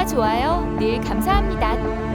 구독과 좋아요 늘 감사합니다.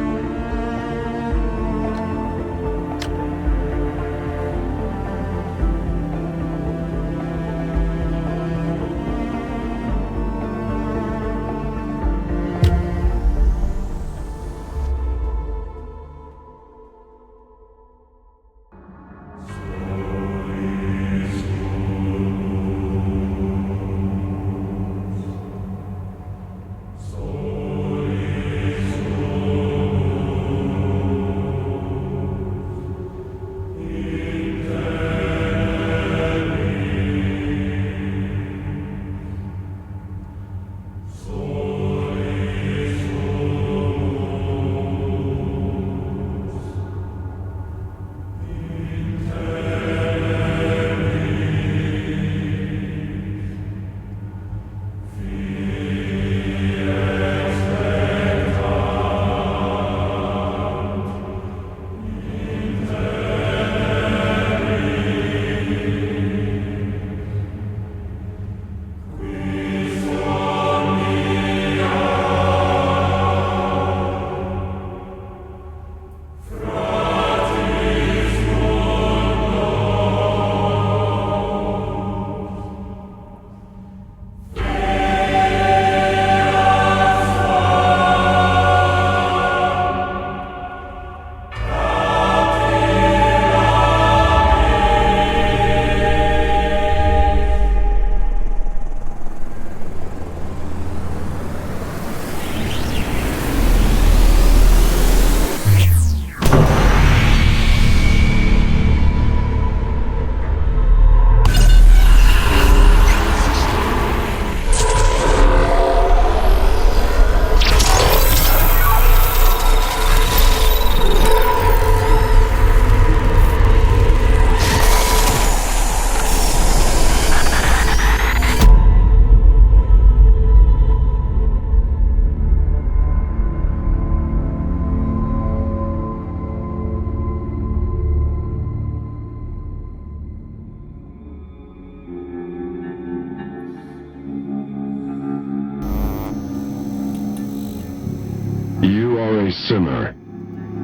You are a sinner,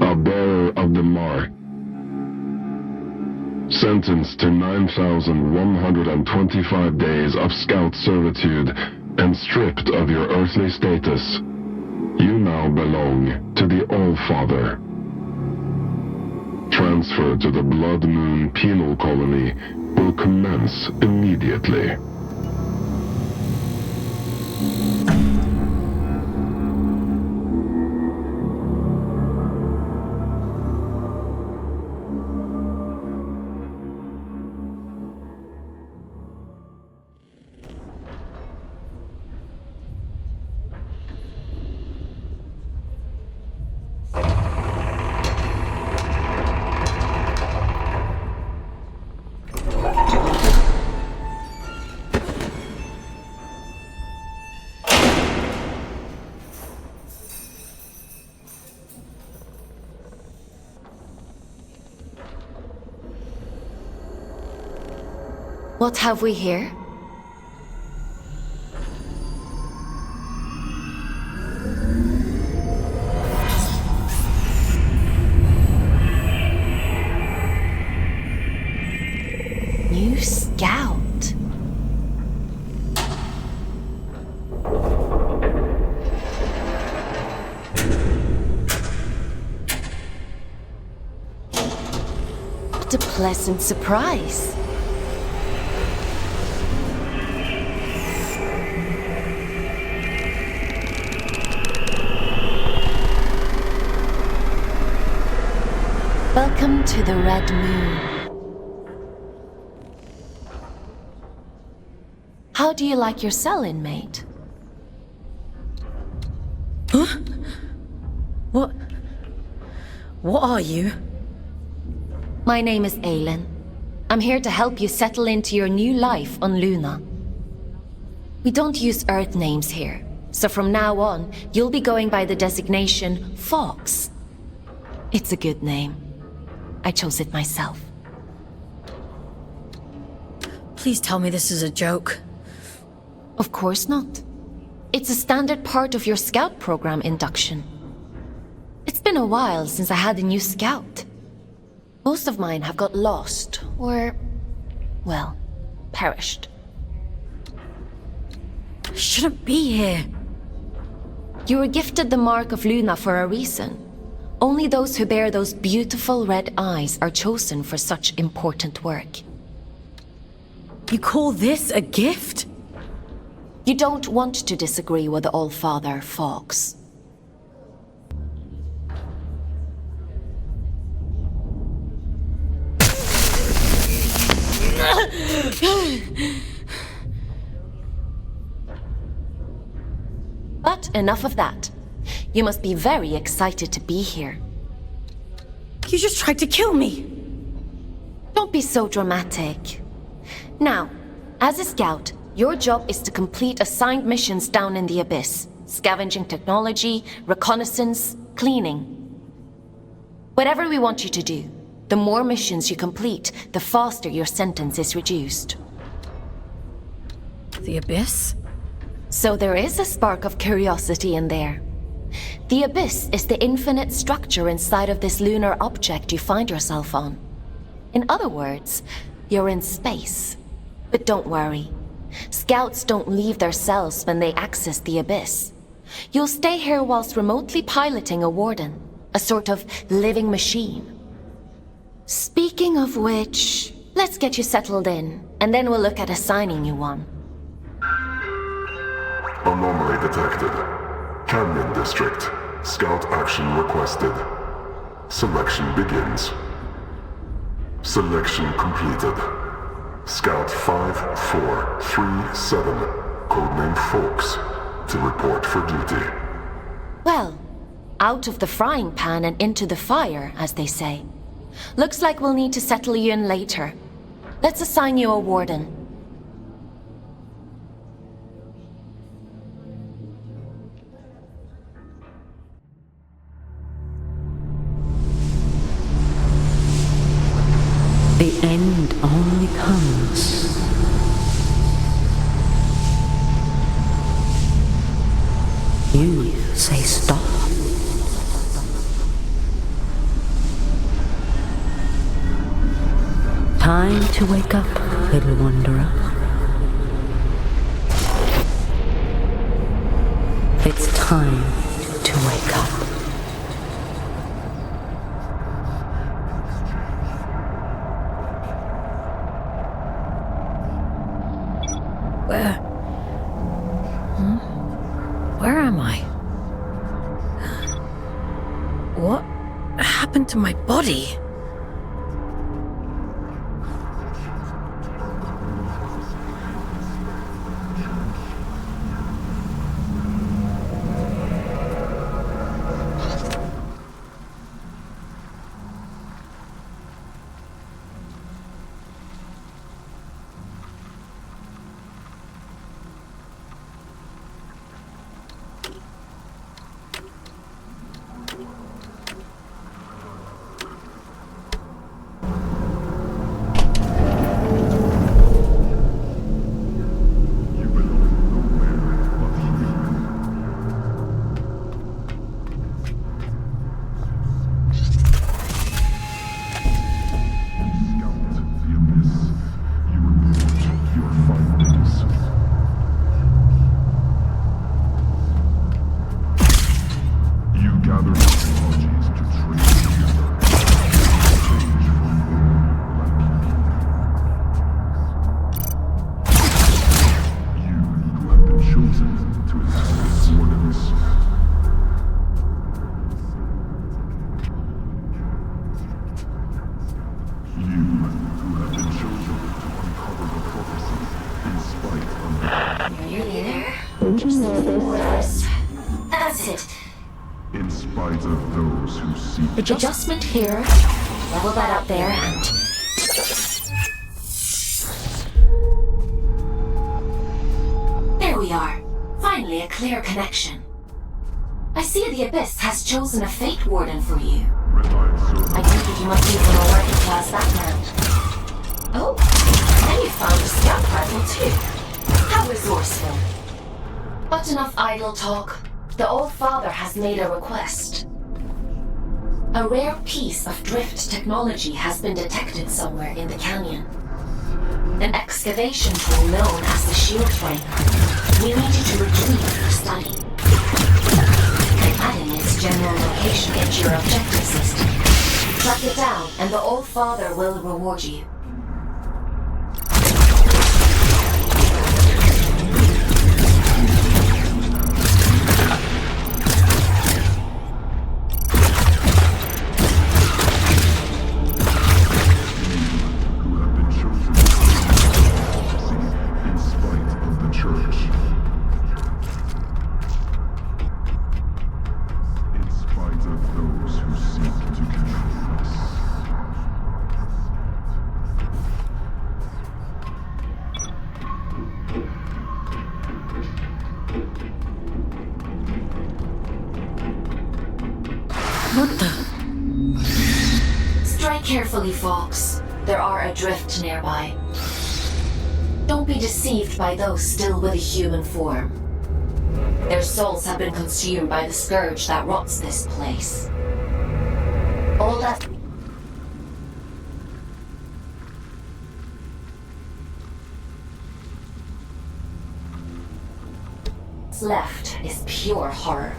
a bearer of the mark, sentenced to 9,125 days of scout servitude and stripped of your earthly status. You now belong to the All-Father. Transfer to the Blood Moon Penal Colony will commence immediately. What have we here? New scout. What a pleasant surprise. Welcome to the Red Moon. How do you like your cell, inmate? Huh? What are you? My name is Aylin. I'm here to help you settle into your new life on Luna. We don't use Earth names here, so from now on, you'll be going by the designation Fox. It's a good name. I chose it myself. Please tell me this is a joke. Of course not. It's a standard part of your scout program induction. It's been a while since I had a new scout. Most of mine have got lost, or, well, perished. I shouldn't be here. You were gifted the Mark of Luna for a reason. Only those who bear those beautiful red eyes are chosen for such important work. You call this a gift? You don't want to disagree with the All-Father, Fox. But enough of that. You must be very excited to be here. You just tried to kill me. Don't be so dramatic. Now, as a scout, your job is to complete assigned missions down in the Abyss. Scavenging technology, reconnaissance, cleaning. Whatever we want you to do, the more missions you complete, the faster your sentence is reduced. The Abyss? So there is a spark of curiosity in there. The Abyss is the infinite structure inside of this lunar object you find yourself on. In other words, you're in space. But don't worry. Scouts don't leave their cells when they access the Abyss. You'll stay here whilst remotely piloting a warden, a sort of living machine. Speaking of which, let's get you settled in, and then we'll look at assigning you one. Anomaly detected. Canyon District. Scout action requested. Selection begins. Selection completed. Scout 5437, codename Fox, to report for duty. Well, out of the frying pan and into the fire, as they say. Looks like we'll need to settle you in later. Let's assign you a warden. The end only comes. You say stop. Time to wake up, little wanderer. It's time to wake up. Where am I? What happened to my body? That's it. In spite of those who seek Adjustment here. Level that up there and... There we are. Finally a clear connection. I see the Abyss has chosen a Fate Warden for you. I take it you must be from a working class background. Oh, and you found a scout rifle too. How resourceful. But enough idle talk. The Old Father has made a request. A rare piece of drift technology has been detected somewhere in the canyon. An excavation tool known as the shield frame. We need you to retrieve for study. Adding its general location into your objective system. Track it down, and the Old Father will reward you. What the? Strike carefully, Fox. There are adrift nearby. Don't be deceived by those still with a human form. Their souls have been consumed by the scourge that rots this place. All that's left is pure horror.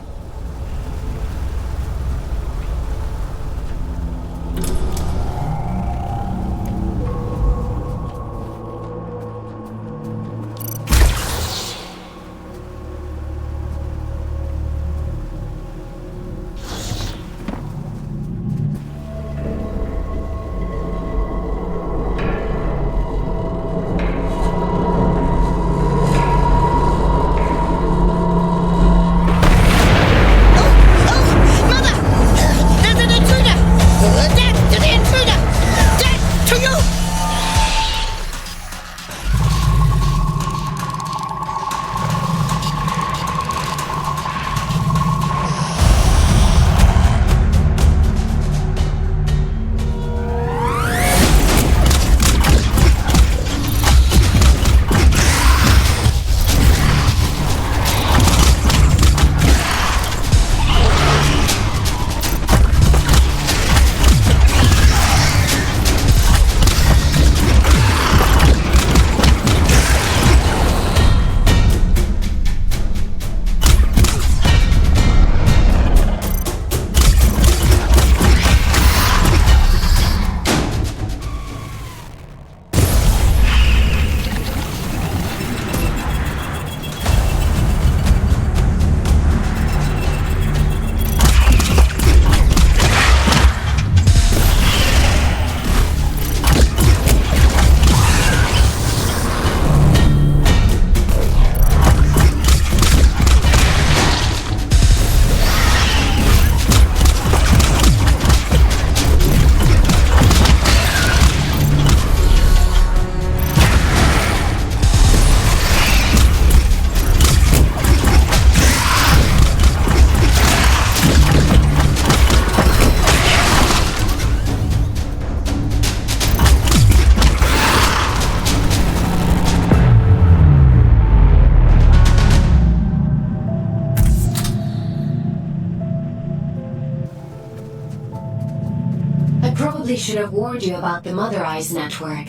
Should have warned you about the Mother Eyes network.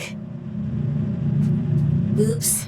Oops.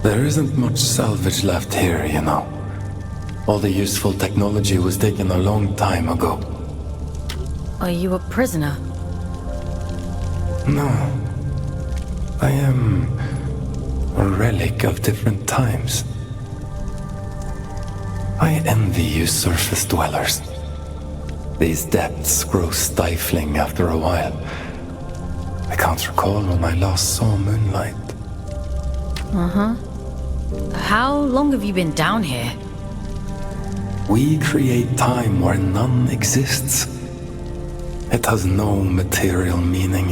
There isn't much salvage left here, you know. All the useful technology was taken a long time ago. Are you a prisoner? No. I am a relic of different times. I envy you surface dwellers. These depths grow stifling after a while. I can't recall when I last saw moonlight. How long have you been down here? We create time where none exists. It has no material meaning,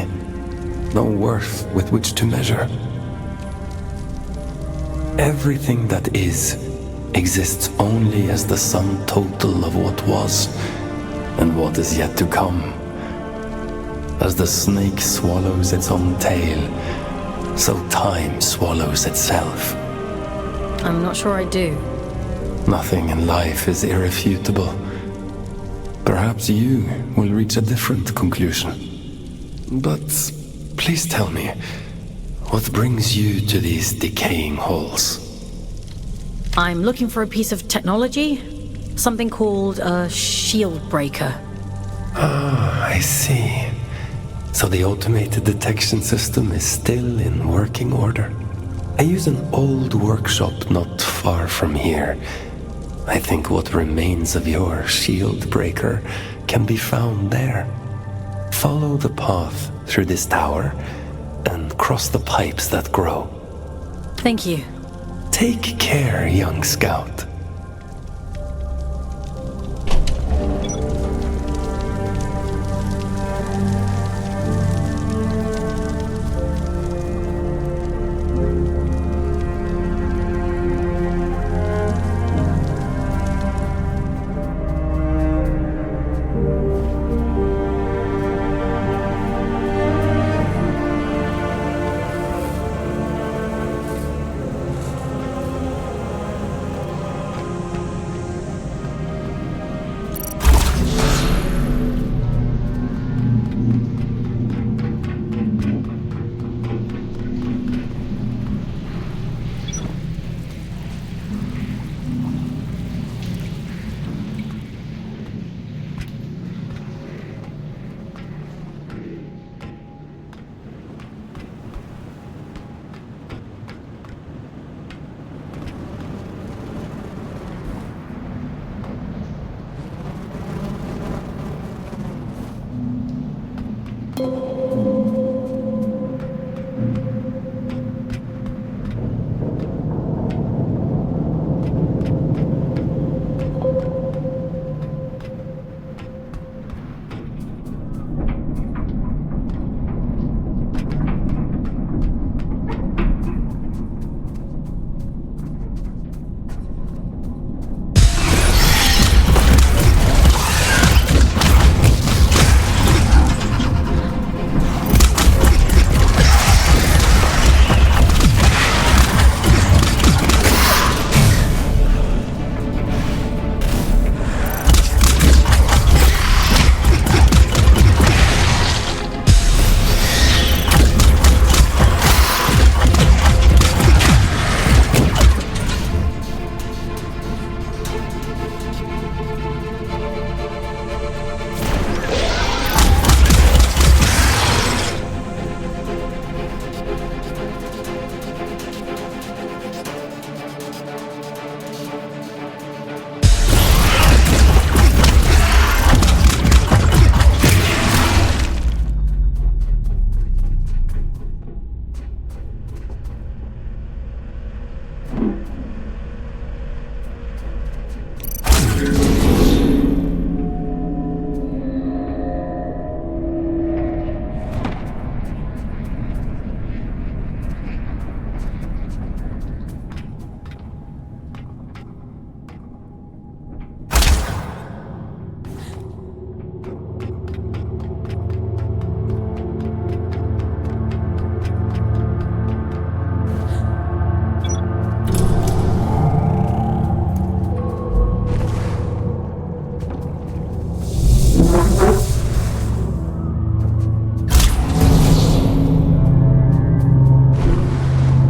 no worth with which to measure. Everything that is exists only as the sum total of what was and what is yet to come. As the snake swallows its own tail, so time swallows itself. I'm not sure I do. Nothing in life is irrefutable. Perhaps you will reach a different conclusion. But please tell me, what brings you to these decaying halls? I'm looking for a piece of technology. Something called a shield breaker. Ah, I see. So the automated detection system is still in working order. I use an old workshop not far from here. I think what remains of your shield breaker can be found there. Follow the path through this tower and cross the pipes that grow. Thank you. Take care, young scout.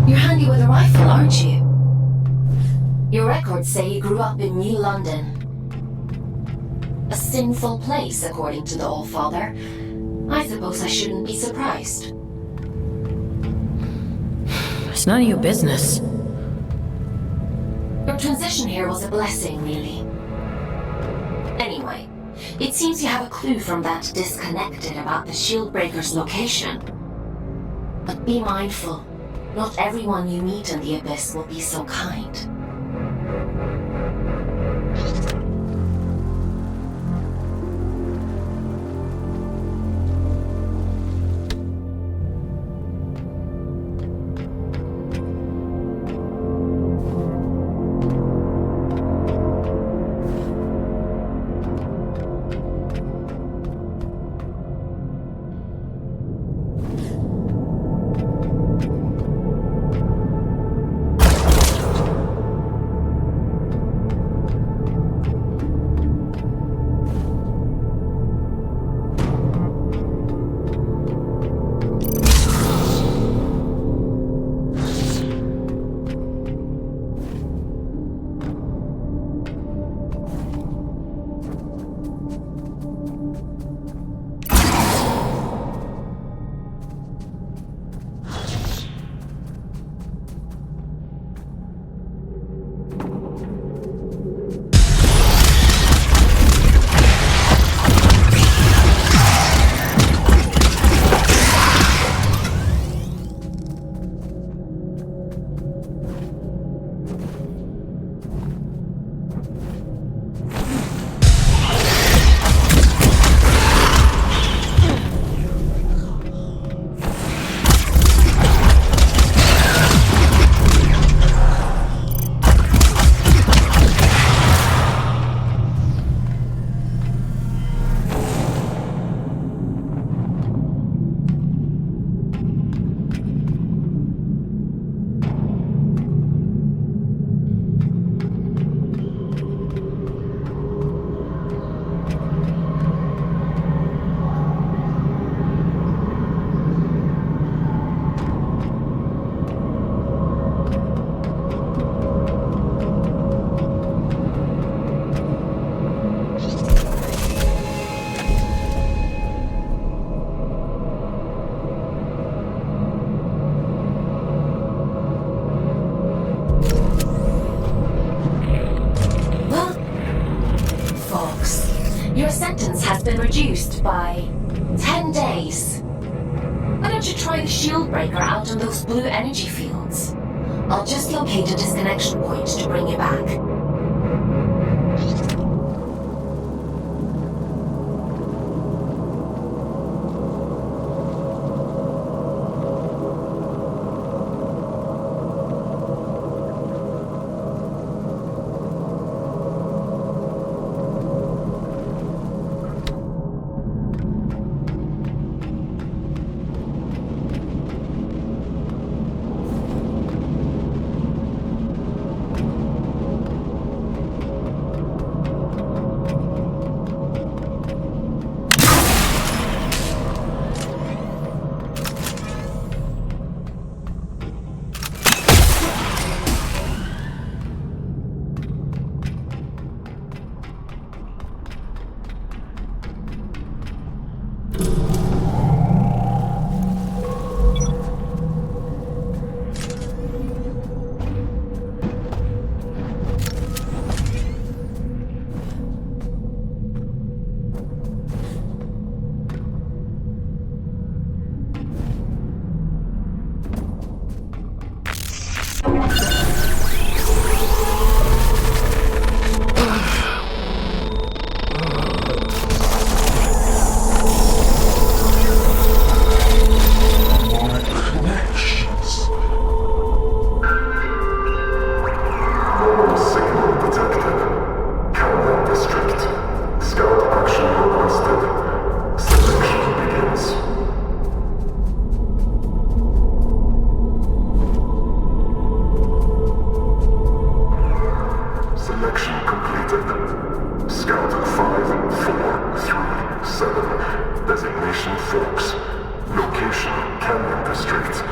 You're handy with a rifle, aren't you? Your records say you grew up in New London. A sinful place, according to the Allfather. I suppose I shouldn't be surprised. It's none of your business. Your transition here was a blessing, really. Anyway, it seems you have a clue from that disconnected about the Shieldbreaker's location. But be mindful, not everyone you meet in the Abyss will be so kind. Your sentence has been reduced by 10 days. Why don't you try the shield breaker out on those blue energy fields? I'll just locate a disconnection point to bring you back. Designation Forks. Location Canyon District.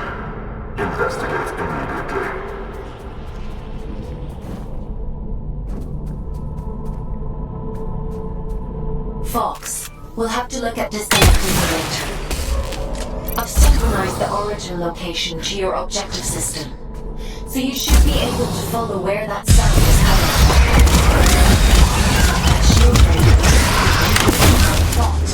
Investigate immediately. We'll have to look at disconnecting the later. I've synchronized the origin location to your objective system, so you should be able to follow where that sound is coming from. That shield breaker is thought.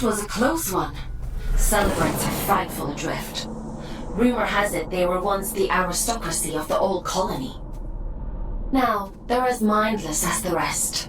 That was a close one. Celebrants are frightful adrift. Rumor has it they were once the aristocracy of the old colony. Now, they're as mindless as the rest.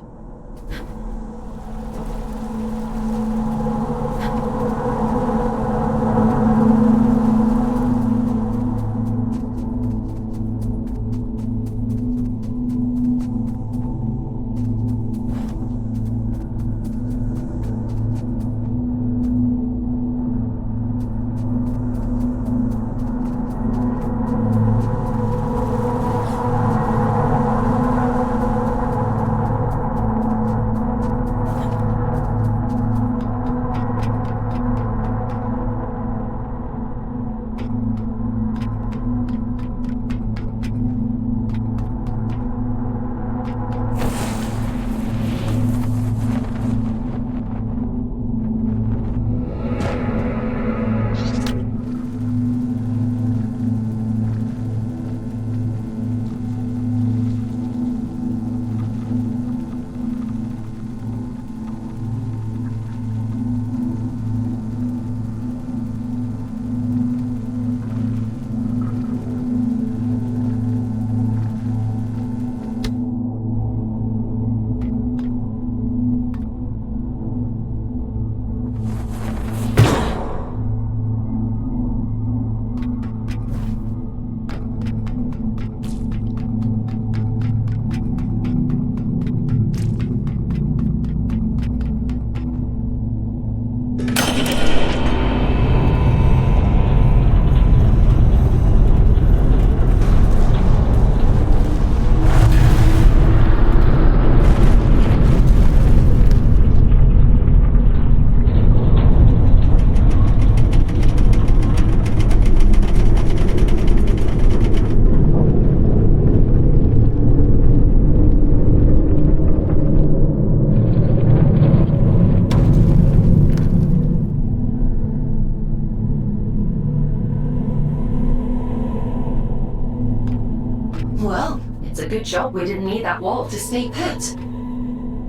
good job we didn't need that wall to stay put.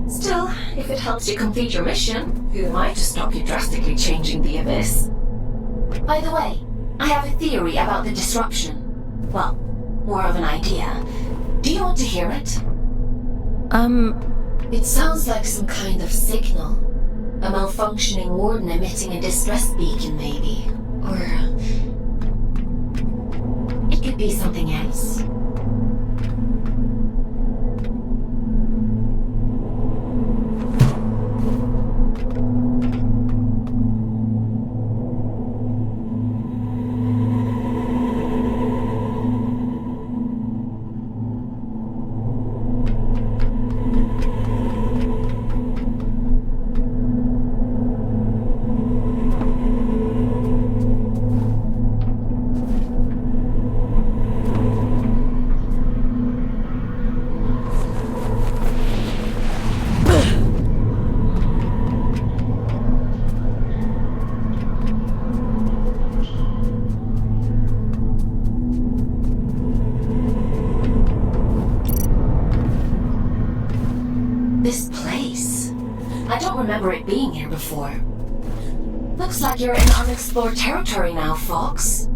Still, if it helps you complete your mission, who am I to stop you drastically changing the Abyss? By the way, I have a theory about the disruption. Well, more of an idea. Do you want to hear it? It sounds like some kind of signal. A malfunctioning warden emitting a distress beacon, maybe. Or... it could be something else. This place. I don't remember it being here before. Looks like you're in unexplored territory now, Fox.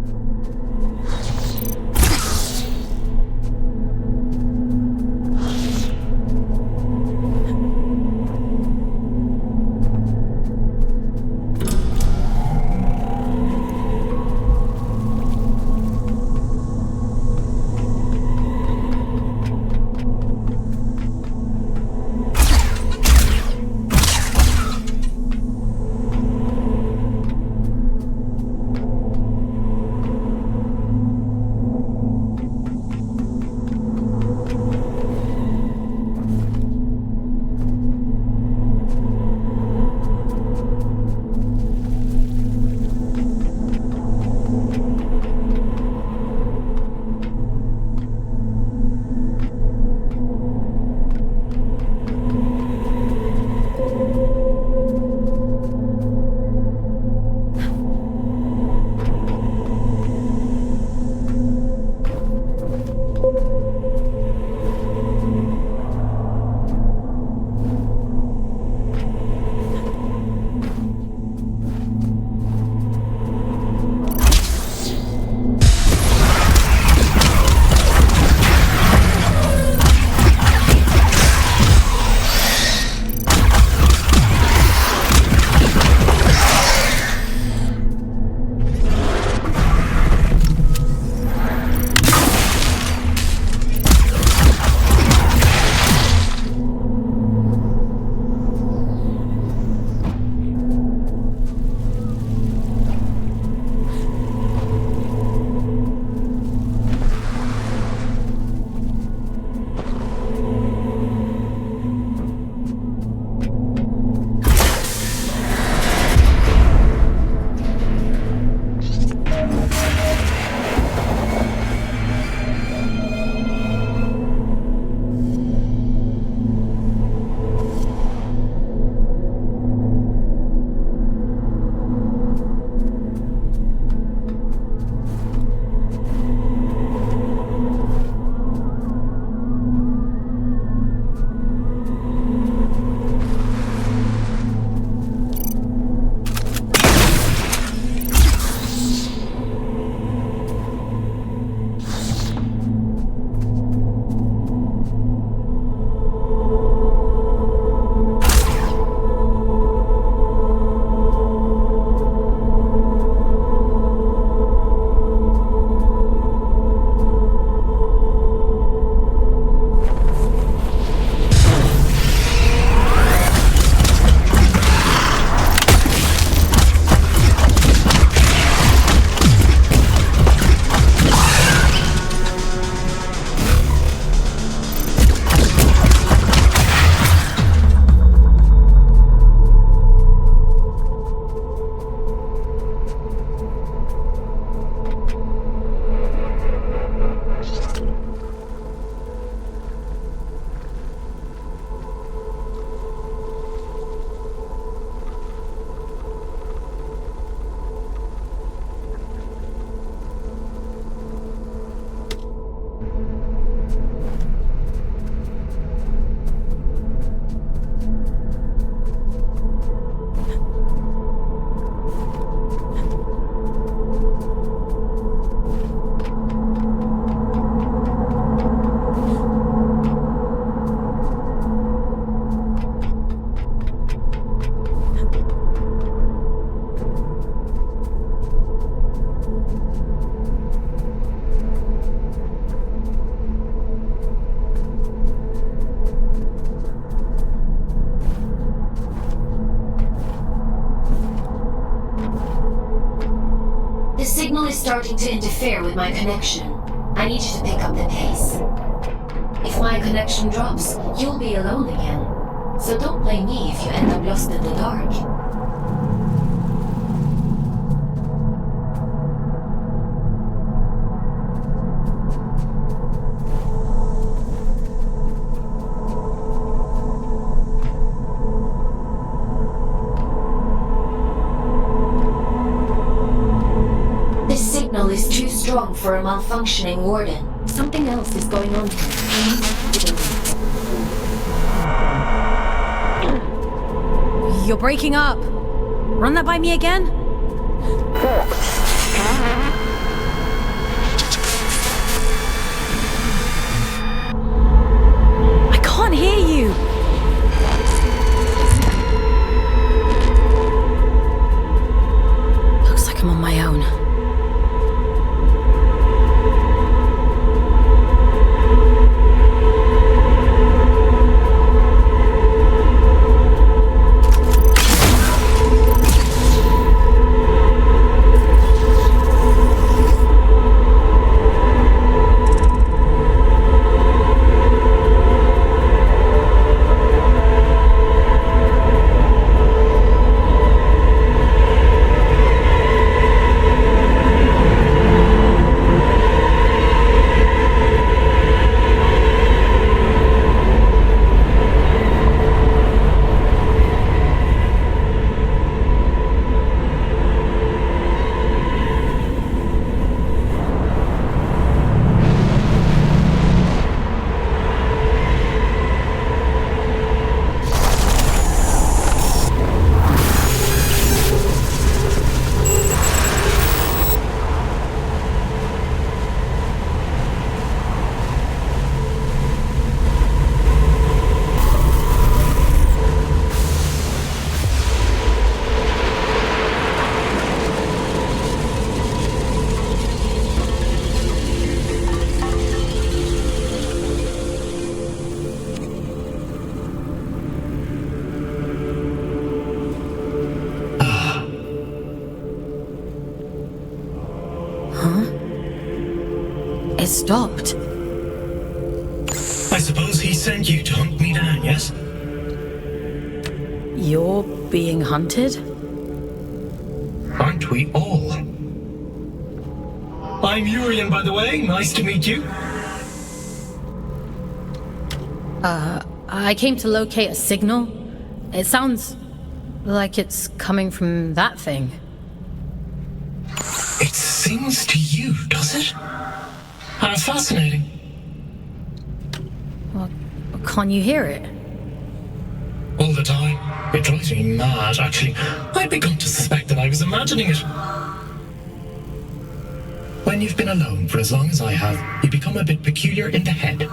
is starting to interfere with my connection. I need you to pick up the pace. If my connection drops, you'll be alone again. So don't blame me if you end up lost in the dark. This signal is too strong for a malfunctioning warden. Something else is going on here. You're breaking up. Run that by me again? I can't hear you. Looks like I'm on my own. It stopped. I suppose he sent you to hunt me down, yes? You're being hunted? Aren't we all? I'm Urian, by the way. Nice to meet you. I came to locate a signal. It sounds like it's coming from that thing. It sings to you, does it? How fascinating. Well, can't you hear it? All the time. It drives me mad, actually. I'd begun to suspect that I was imagining it. When you've been alone for as long as I have, you become a bit peculiar in the head.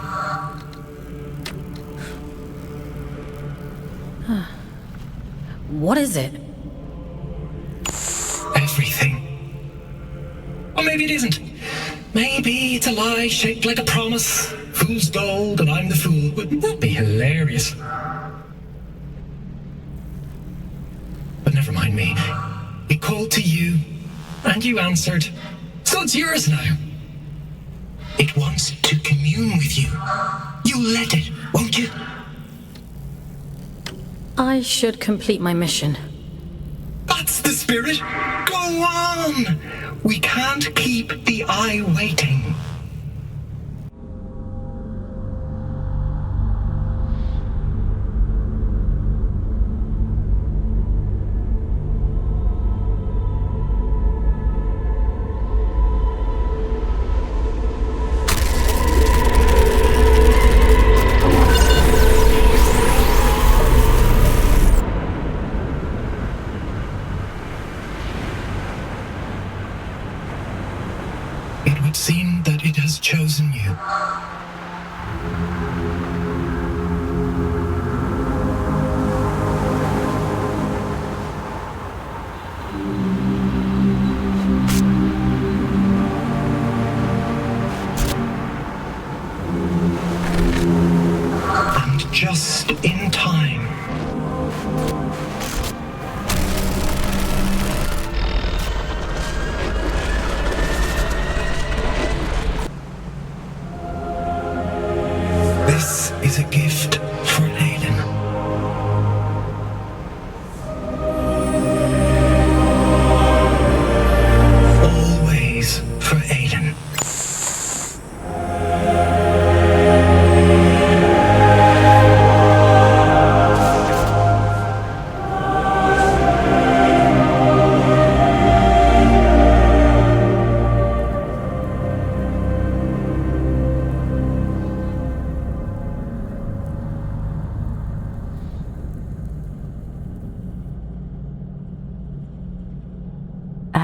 What is it? Everything. Or maybe it isn't. Maybe it's a lie shaped like a promise. Fool's gold and I'm the fool. Wouldn't that be hilarious? But never mind me. It called to you, and you answered. So it's yours now. It wants to commune with you. You'll let it, won't you? I should complete my mission. That's the spirit. Go on. We can't keep the eye waiting. It would seem that it has chosen you. And just in time.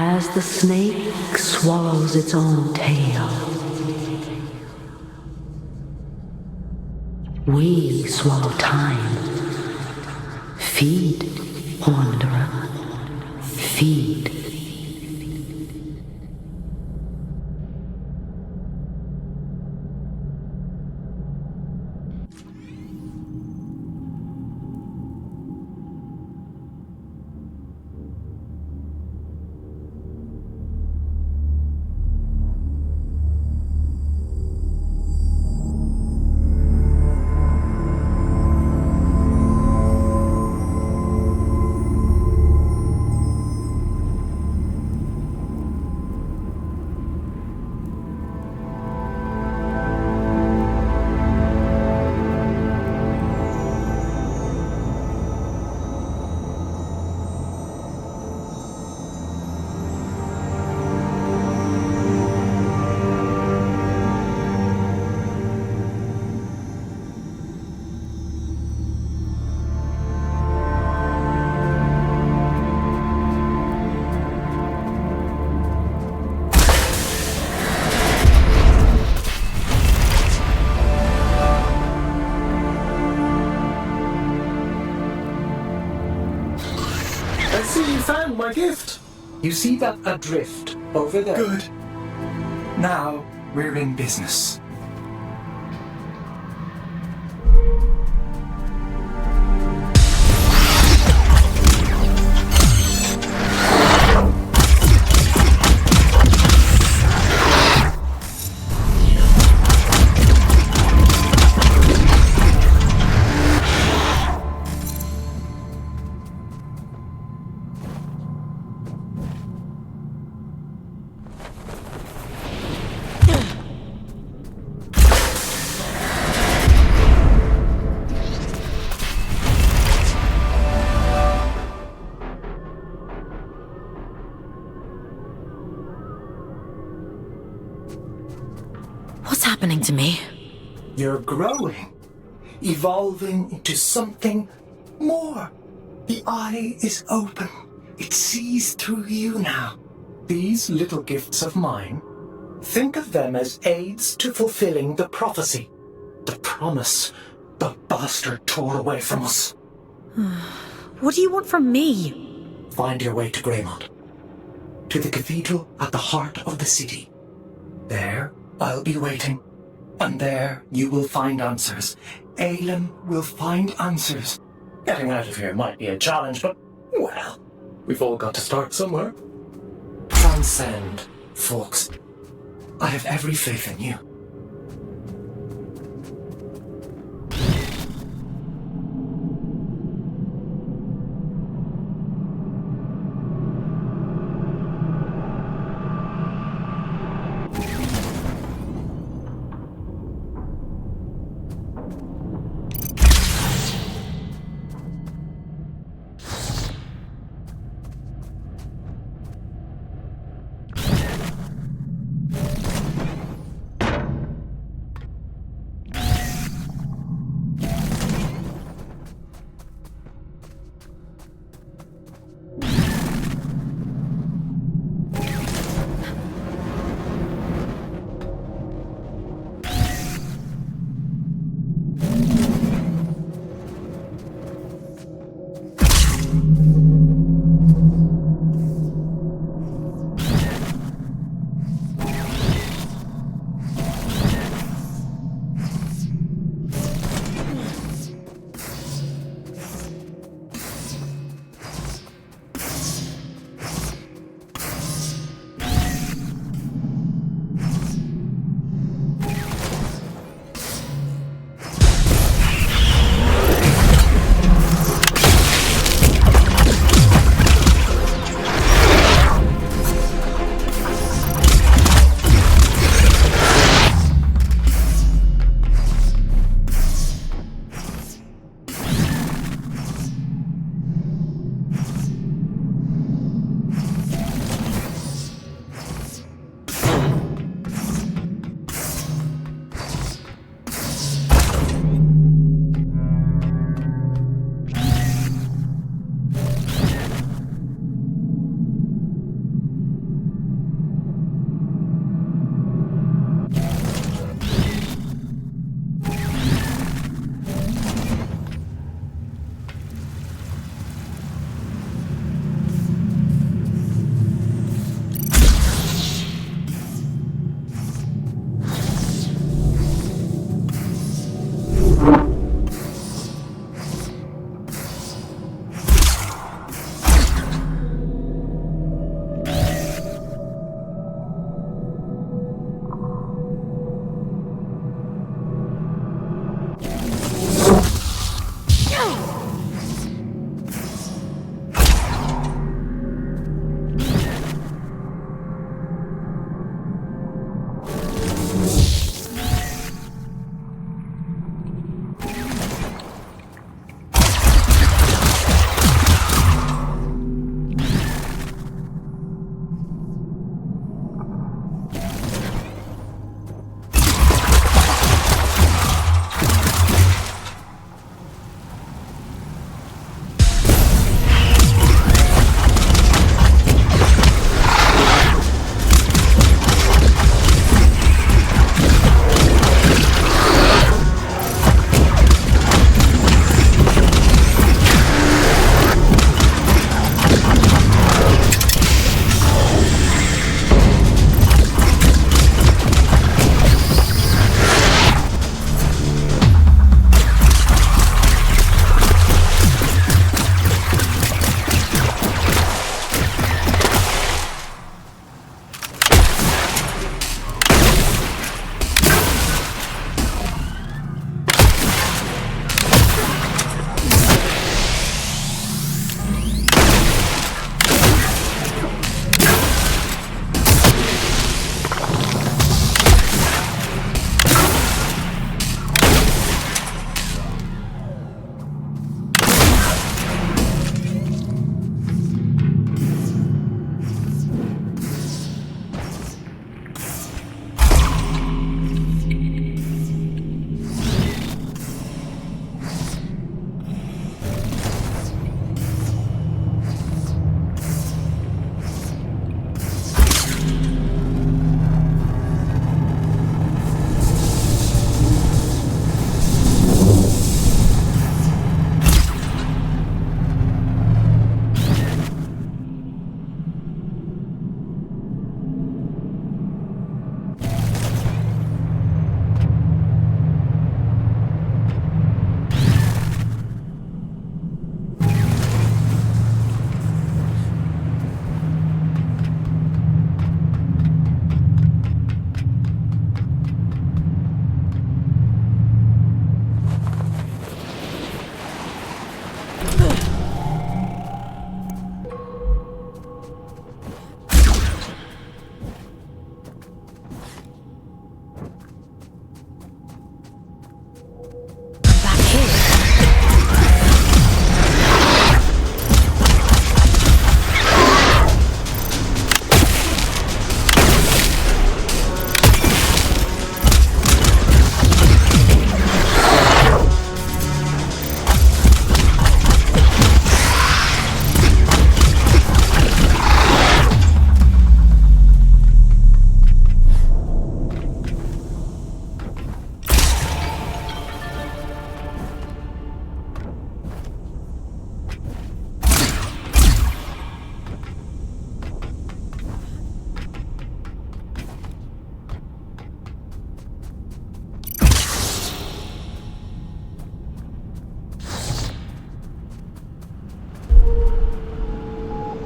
as the snake swallows its own tail. We swallow time. Feed, wanderer. Feed. My gift. You see that adrift over there? Good. Now we're in business. What's happening to me? You're growing, evolving into something more. The eye is open. It sees through you now. These little gifts of mine, think of them as aids to fulfilling the prophecy, the promise the bastard tore away from us. What do you want from me? Find your way to Greymont, to the cathedral at the heart of the city. There, I'll be waiting, and there you will find answers. Aylin will find answers. Getting out of here might be a challenge, but, well, we've all got to start somewhere. Transcend, folks. I have every faith in you.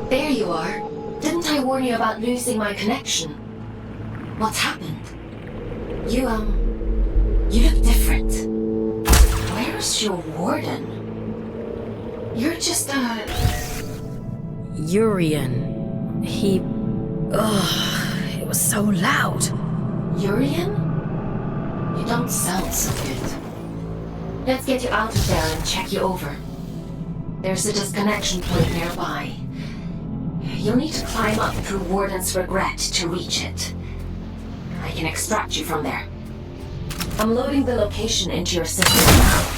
There you are. Didn't I warn you about losing my connection? What's happened? You look different. Where's your warden? You're just Urian. He... Ugh, it was so loud. Urian? You don't sound so good. Let's get you out of there and check you over. There's a disconnection point nearby. You'll need to climb up through Warden's Regret to reach it. I can extract you from there. I'm loading the location into your system now.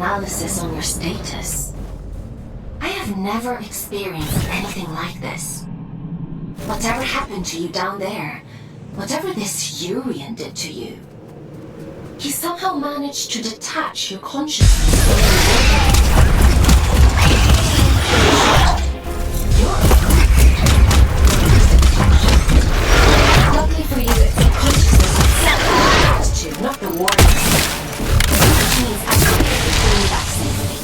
analysis on your status. I have never experienced anything like this. Whatever happened to you down there, whatever this Urian did to you, he somehow managed to detach your consciousness from luckily for you, it's the consciousness itself that attached to, not the warning. Which means I can get you back safely.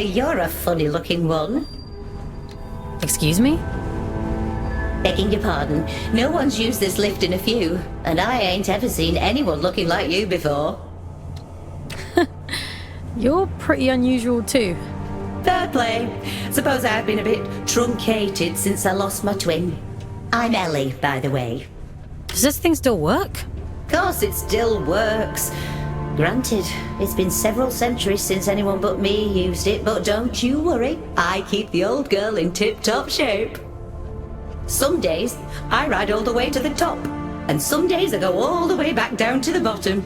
Hey, you're a funny-looking one. Excuse me? Begging your pardon, no one's used this lift in a few, and I ain't ever seen anyone looking like you before. You're pretty unusual too. Fair play. Suppose I've been a bit truncated since I lost my twin. I'm Ellie, by the way. Does this thing still work? Course it still works. Granted, it's been several centuries since anyone but me used it, but don't you worry, I keep the old girl in tip-top shape. Some days, I ride all the way to the top, and some days I go all the way back down to the bottom.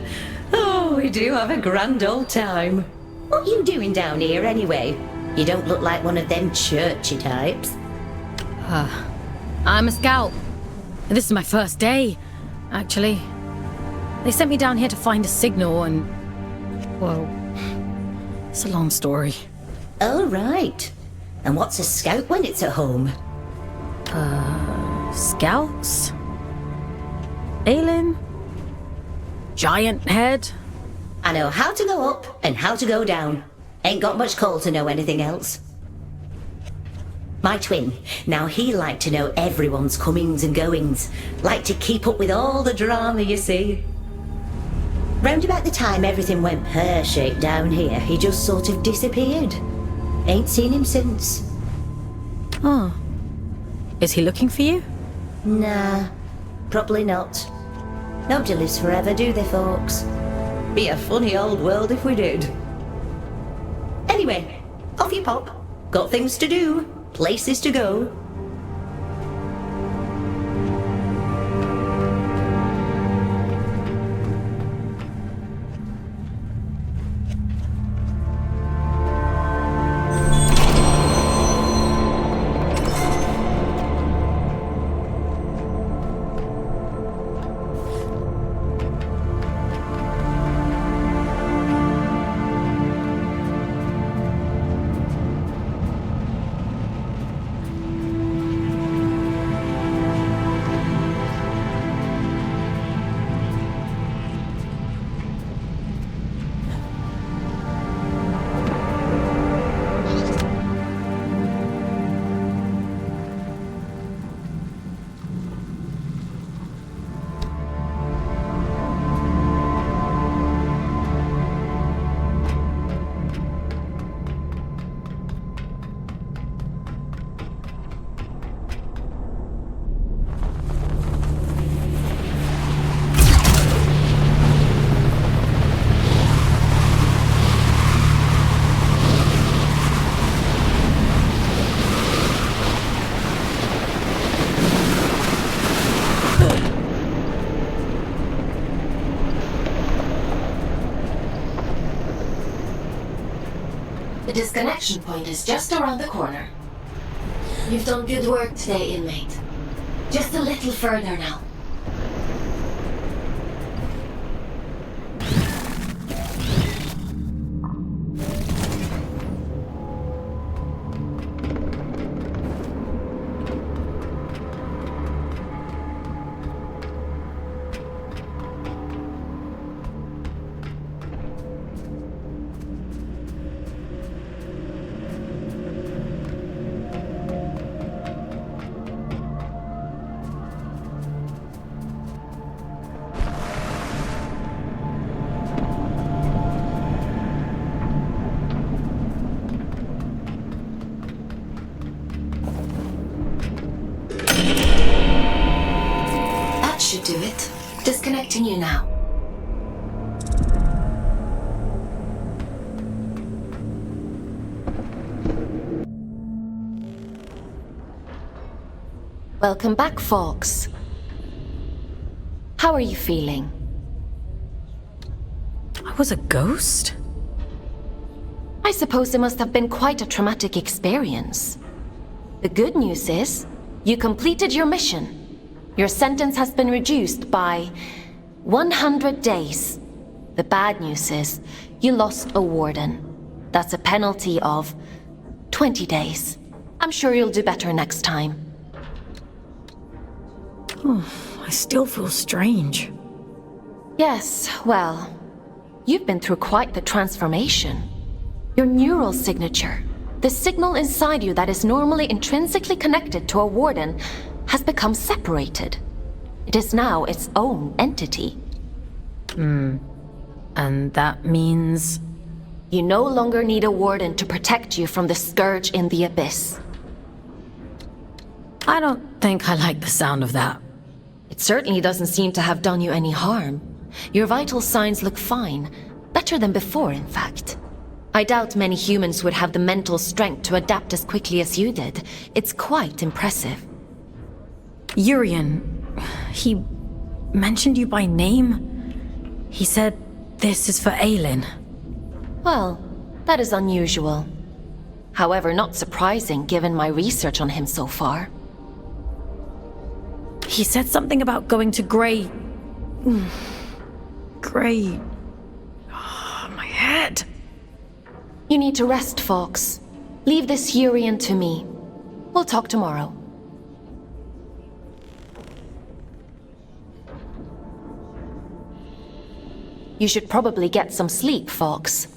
Oh, we do have a grand old time. What you doing down here anyway? You don't look like one of them churchy types. I'm a scout. This is my first day, actually. They sent me down here to find a signal and... well, it's a long story. Oh, right. And what's a scout when it's at home? Scouts? Aylin? Giant head? I know how to go up and how to go down. Ain't got much call to know anything else. My twin, now he liked to know everyone's comings and goings. Liked to keep up with all the drama, you see. Round about the time everything went pear-shaped down here, he just sort of disappeared. Ain't seen him since. Oh. Is he looking for you? Nah, probably not. Nobody lives forever, do they, folks? Be a funny old world if we did. Anyway, off you pop. Got things to do, places to go. The disconnection point is just around the corner. You've done good work today, inmate. Just a little further now. Should do it. Disconnecting you now. Welcome back, folks. How are you feeling? I was a ghost? I suppose it must have been quite a traumatic experience. The good news is, you completed your mission. Your sentence has been reduced by 100 days. The bad news is, you lost a warden. That's a penalty of 20 days. I'm sure you'll do better next time. I still feel strange. Yes, well, you've been through quite the transformation. Your neural signature, the signal inside you that is normally intrinsically connected to a warden, has become separated. It is now its own entity. And that means... You no longer need a warden to protect you from the scourge in the abyss. I don't think I like the sound of that. It certainly doesn't seem to have done you any harm. Your vital signs look fine. Better than before, in fact. I doubt many humans would have the mental strength to adapt as quickly as you did. It's quite impressive. Urian, he mentioned you by name? He said this is for Aylin. Well, that is unusual. However, not surprising given my research on him so far. He said something about going to Grey... Grey... Oh, my head. You need to rest, Fox. Leave this Urian to me. We'll talk tomorrow. You should probably get some sleep, Fox.